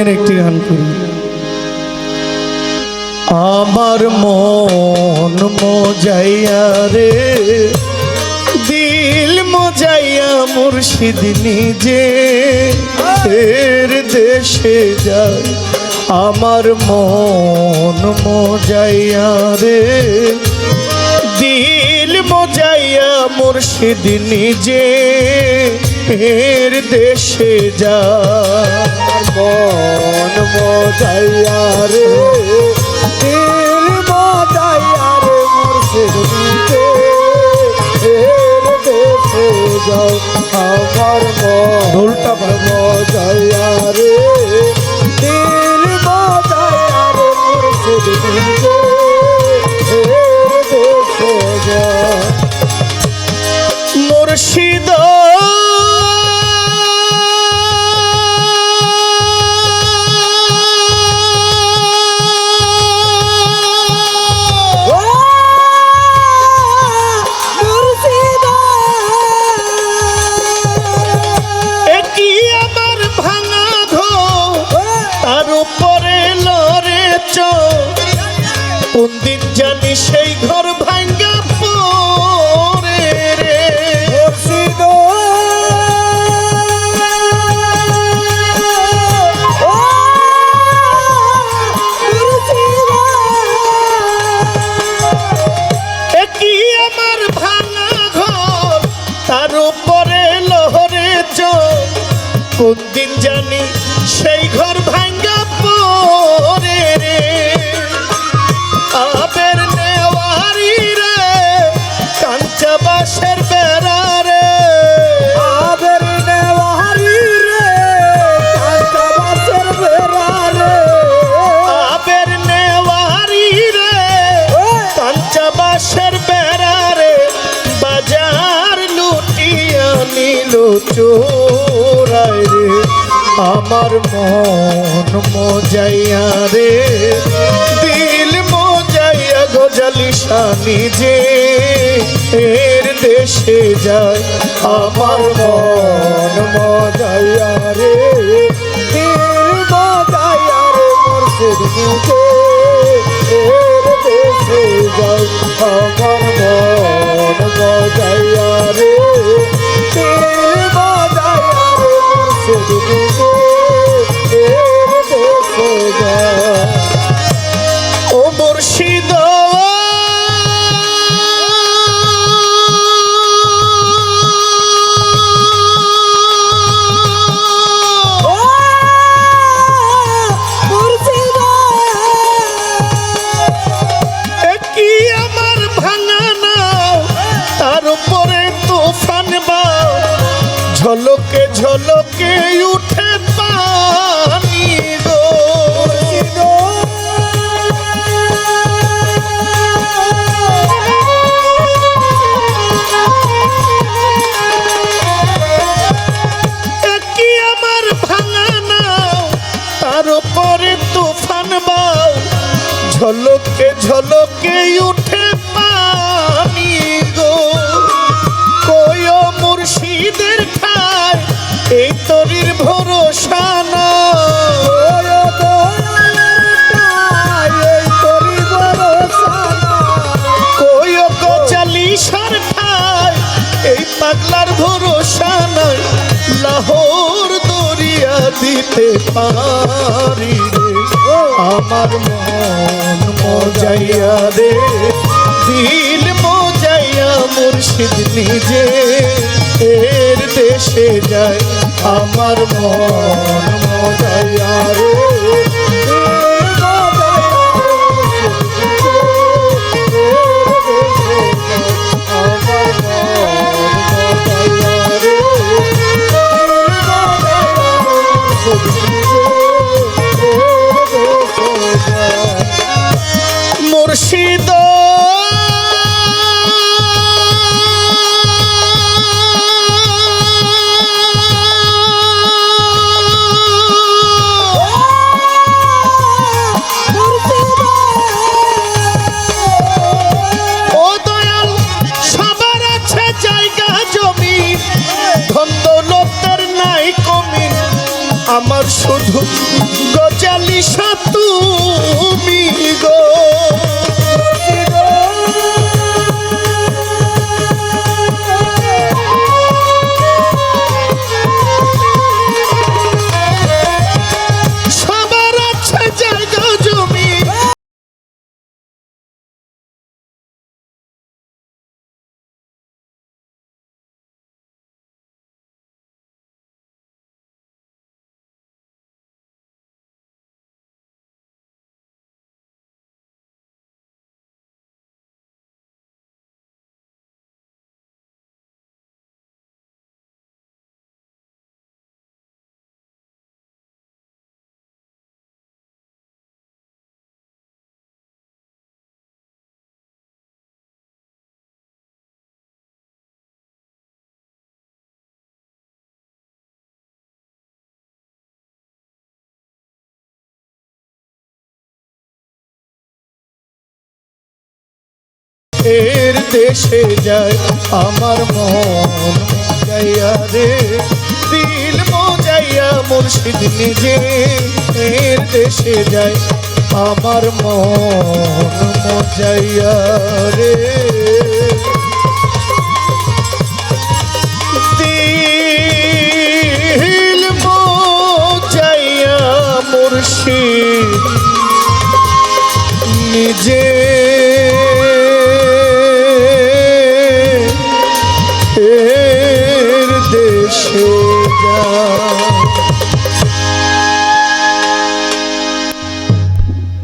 নিয়ে একটি গান করি। আমার মন মজাইয়া রে দিল মজাইয়া মুর্শিদ নিজে ফের দেশে যায়। আমার মন মজাইয়া রে দিল মজাইয়া মুর্শিদ নিজে ফের দেশে যায়। মন মজাইয়া রে দিল মজাইয়া রে মুর্শিদ নিজে ফের দেশে যায়। আমার ঢোলটা মজাইয়া রে দিল মজাইয়া রে মুর্শিদ নিজে ফের দেশে যায়। মুর্শিদ কোন দিন জানি সেই ঘর ভাঙ্গা পড়ে রে মুর্শিদ কি আমার ভাঙা ঘর তার উপরে লহরে চোখ। কোন দিন জানি সেই ঘর ভাঙ্গা পড়ে রে আবের নেওয়ারি রে কাঞ্চা বাসের বেড়া রে আবের নেওয়ারি রে কাঞ্চা বাসের বেড়া রে আবের নেওয়ারি রে কাঞ্চা বাসের বেড়া রে বাজার লুটিয়া নিল চোরাই রে। আমার মন মজাইয়া রে দিল মজাইয়া গজালিশা নিজে এর দেশে যায়। আমার মন মজাইয়া রে দিল মজাইয়া রে মুর্শিদ নিজে এর দেশে যায়। আমার মন মজাইয়া রে দিল মজাইয়া রে মুর্শিদ নিজে এর দেশে যায়। ও মুর্শিদ কি আমার ভাঙা নাও তার উপরে তুফান বাও ঝলকে ঝলকে উঠে পানি গো কি আমার ভাঙা নাও তার উপরে তুফান বাও ঝলকে ঝলকে উঠে পানি গো। কয় মুর্শিদের ঠাই এই তরির ভরসা না কয় গজালিশার ঠাই এই পাগলার ভরসা নাই লাহোর দরিয়া দিতে পারি রে। আমার মন মজাইয়া রে দিল মজাইয়া মুর্শিদ নিজে এর দেশে যায়। আমার মন মজাইয়া রে মুর্শিদ আমার শুধু গজালিসা তুমি গো। সবার আছে জায়গা জমি, এর দেশে যায় আমার মন যাইয়া রে, দিল মজাইয়া মুর্শিদ নিজে। এর দেশে যায় আমার মন মজাইয়া রে, দিল মজাইয়া মুর্শিদ নিজে।